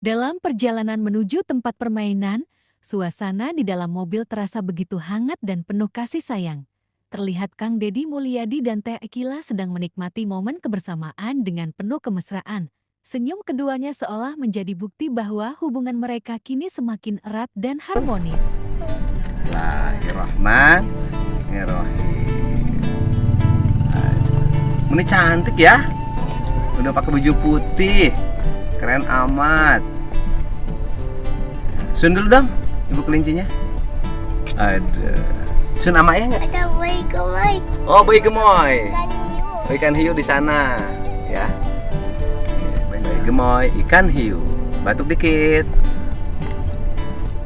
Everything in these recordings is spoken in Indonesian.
Dalam perjalanan menuju tempat permainan, suasana di dalam mobil terasa begitu hangat dan penuh kasih sayang. Terlihat Kang Deddy Mulyadi dan Teh Akila sedang menikmati momen kebersamaan dengan penuh kemesraan. Senyum keduanya seolah menjadi bukti bahwa hubungan mereka kini semakin erat dan harmonis. Bismillahirrahmanirrahim. Ini cantik ya. Udah pakai baju putih. Keren amat. Sun dulu dong, ibu kelincinya. Ada. Sun sama ayah nggak? Ada bayi gemoy. Oh, bayi gemoy. Ikan hiu. Ikan hiu di sana, ya. Bayi gemoy, ikan hiu. Batuk dikit.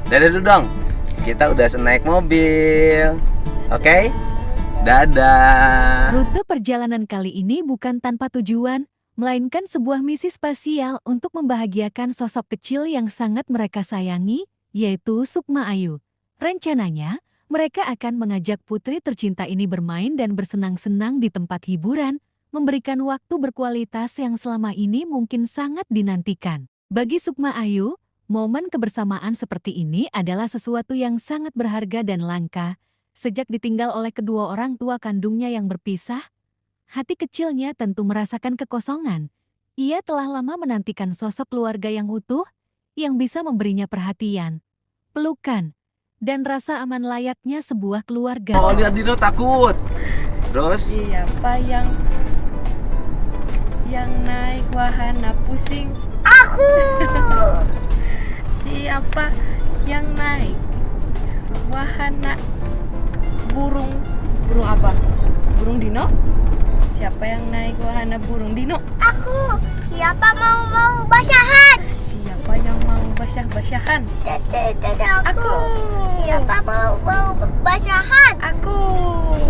Dadah dulu dong. Kita udah naik mobil. Oke? Dadah. Rute perjalanan kali ini bukan tanpa tujuan, melainkan sebuah misi spasial untuk membahagiakan sosok kecil yang sangat mereka sayangi, yaitu Sukma Ayu. Rencananya, mereka akan mengajak putri tercinta ini bermain dan bersenang-senang di tempat hiburan, memberikan waktu berkualitas yang selama ini mungkin sangat dinantikan. Bagi Sukma Ayu, momen kebersamaan seperti ini adalah sesuatu yang sangat berharga dan langka. Sejak ditinggal oleh kedua orang tua kandungnya yang berpisah, hati kecilnya tentu merasakan kekosongan. Ia telah lama menantikan sosok keluarga yang utuh, yang bisa memberinya perhatian, pelukan, dan rasa aman layaknya sebuah keluarga. Oh, lihat Dino takut. Terus? Siapa yang naik wahana pusing? Aku. Siapa yang naik wahana burung apa? Burung dino? Siapa yang naik wahana burung dino? Aku. Siapa mau basahan? Siapa yang mau basah-basahan? Dada Aku. Siapa mau basahan? Aku.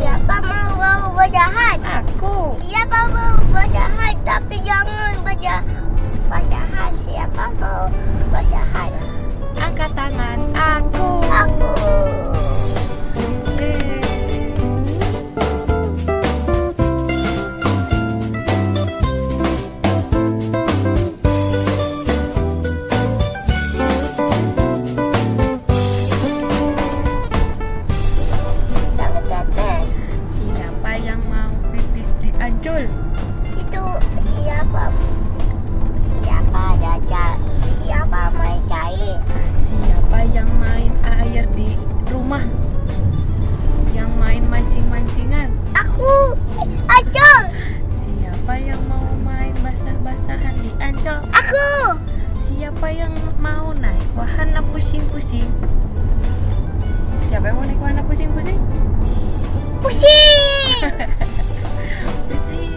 Siapa mau basahan? Aku. Siapa mau basahan tapi jangan basahan? Siapa mau basahan? Angkat tangan. Aku. Aku. Dada. Siapa yang mau pipis di Ancol? Itu siapa? Siapa Dada? Siapa main cair? Siapa yang main air di rumah? Yang main mancing-mancingan? Aku. Acol. Siapa yang mau main basah-basahan di Ancol? Aku. Siapa yang mau naik wahana pusing-pusing? Siapa yang mau naik wahana pusing-pusing? Pusing. Pusing.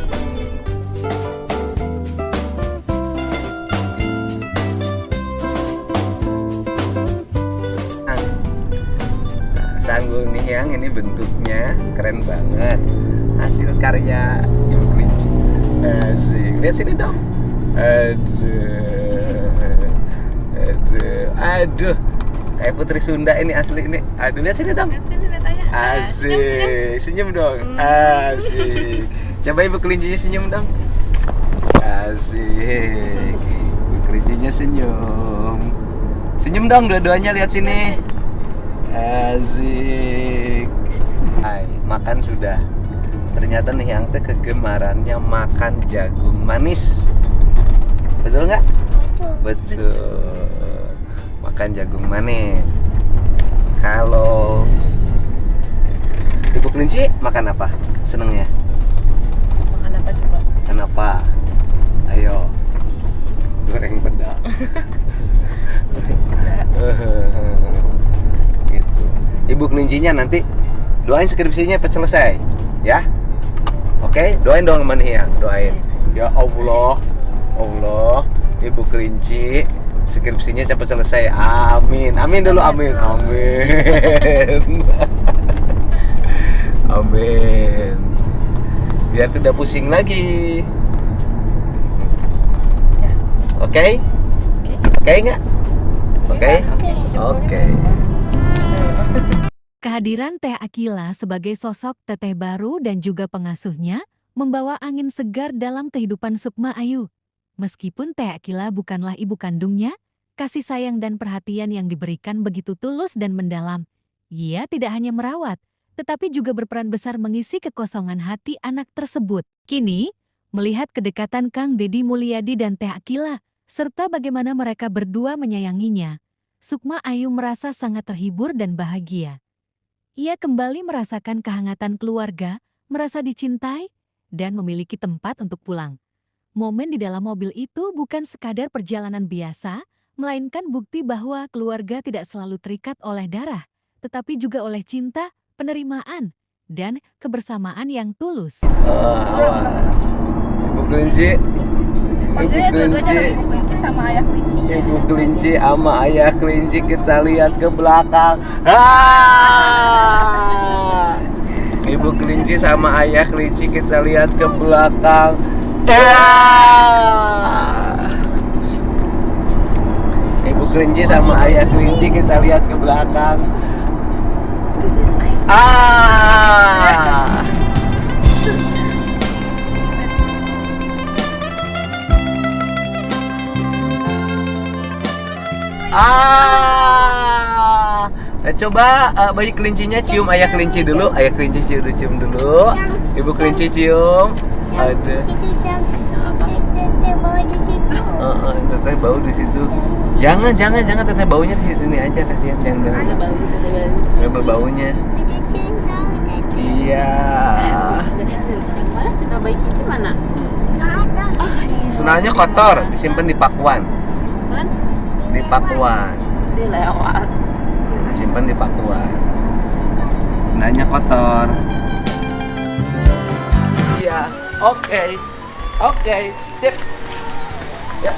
Sanggul nih yang ini bentuknya keren banget. Hasil karya ibu kelinci. Asik. Lihat sini dong. Aduh. Kayak Putri Sunda ini asli ini. Aduh, lihat sini dong. Lihat sini, lihat ayah. Asik. Senyum dong. Asik. Coba ibu kelincinya senyum dong. Asik. Ibu kelincinya senyum. Senyum dong dua-duanya, lihat sini. Asik. Hai, makan sudah. Ternyata nih yang teh kegemarannya makan jagung manis. Betul nggak? Betul. Makan jagung manis. Kalau ibu kelinci makan apa? Senengnya? Makan apa coba? Kenapa? Ayo. Goreng peda. Gitu. Ibu kelincinya nanti doain skripsinya cepat selesai, ya. Oke, doain dong sama nih ya, doain. Ya Allah, ibu kelinci skripsinya cepat selesai. Amin. Amin dulu, amin. Amin. Amin. Biar tidak pusing lagi. Ya. Oke? Oke nggak? Oke? Oke. Kehadiran Teh Akila sebagai sosok teteh baru dan juga pengasuhnya membawa angin segar dalam kehidupan Sukma Ayu. Meskipun Teh Akila bukanlah ibu kandungnya, kasih sayang dan perhatian yang diberikan begitu tulus dan mendalam. Ia tidak hanya merawat, tetapi juga berperan besar mengisi kekosongan hati anak tersebut. Kini, melihat kedekatan Kang Deddy Mulyadi dan Teh Akila, serta bagaimana mereka berdua menyayanginya, Sukma Ayu merasa sangat terhibur dan bahagia. Ia kembali merasakan kehangatan keluarga, merasa dicintai, dan memiliki tempat untuk pulang. Momen di dalam mobil itu bukan sekadar perjalanan biasa, melainkan bukti bahwa keluarga tidak selalu terikat oleh darah, tetapi juga oleh cinta, penerimaan, dan kebersamaan yang tulus. Awal. Ibu kelinci. Ibu kelinci. sama ayah kelinci. Ibu kelinci sama ayah kelinci, kita lihat ke belakang. Ah! Ibu kelinci sama ayah kelinci, kita lihat ke belakang. Ibu kelinci sama ayah kelinci, kita lihat ke belakang. Nah, coba bayi kelincinya cium ayah kelinci dulu. Ayah kelinci cium dulu. Ibu kelinci cium. Ada. Itu yang teteh bawa di situ. Teteh bau di situ. Jangan teteh baunya di sini aja, kasihan yang dengar. Ada baunya. Ada sendal tadi. Iya. Yang mana sendal bayi kelinci mana? Nggak ada. Sendalnya kotor, disimpan di pakuan. Man? Di pakuan. Dilewat. Simpan di pakuan. Sendalnya kotor. Iya, oke, sip. Ya,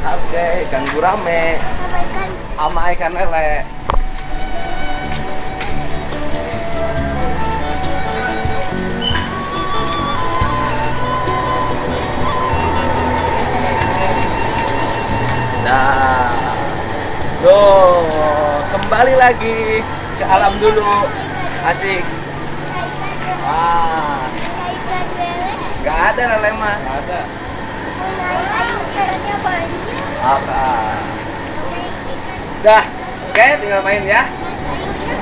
oke, ikan gurame Abaikan sama ikan lele. Nah, tuh kembali lagi ke alam dulu, asik. ikan lele. Gak ada lele mah. Gak ada. Ikannya banyak. Apa? Dah, oke, tinggal main ya.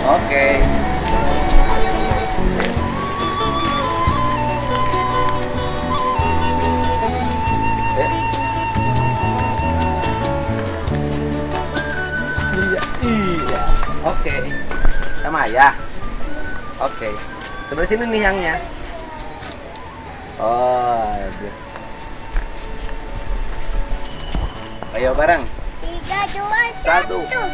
Oke. Iya. Oke. Sama ayah. Oke. Sebelah sini nih yangnya. Oh, ada. Ayo bareng. 3, 2, 1. 1. Oh,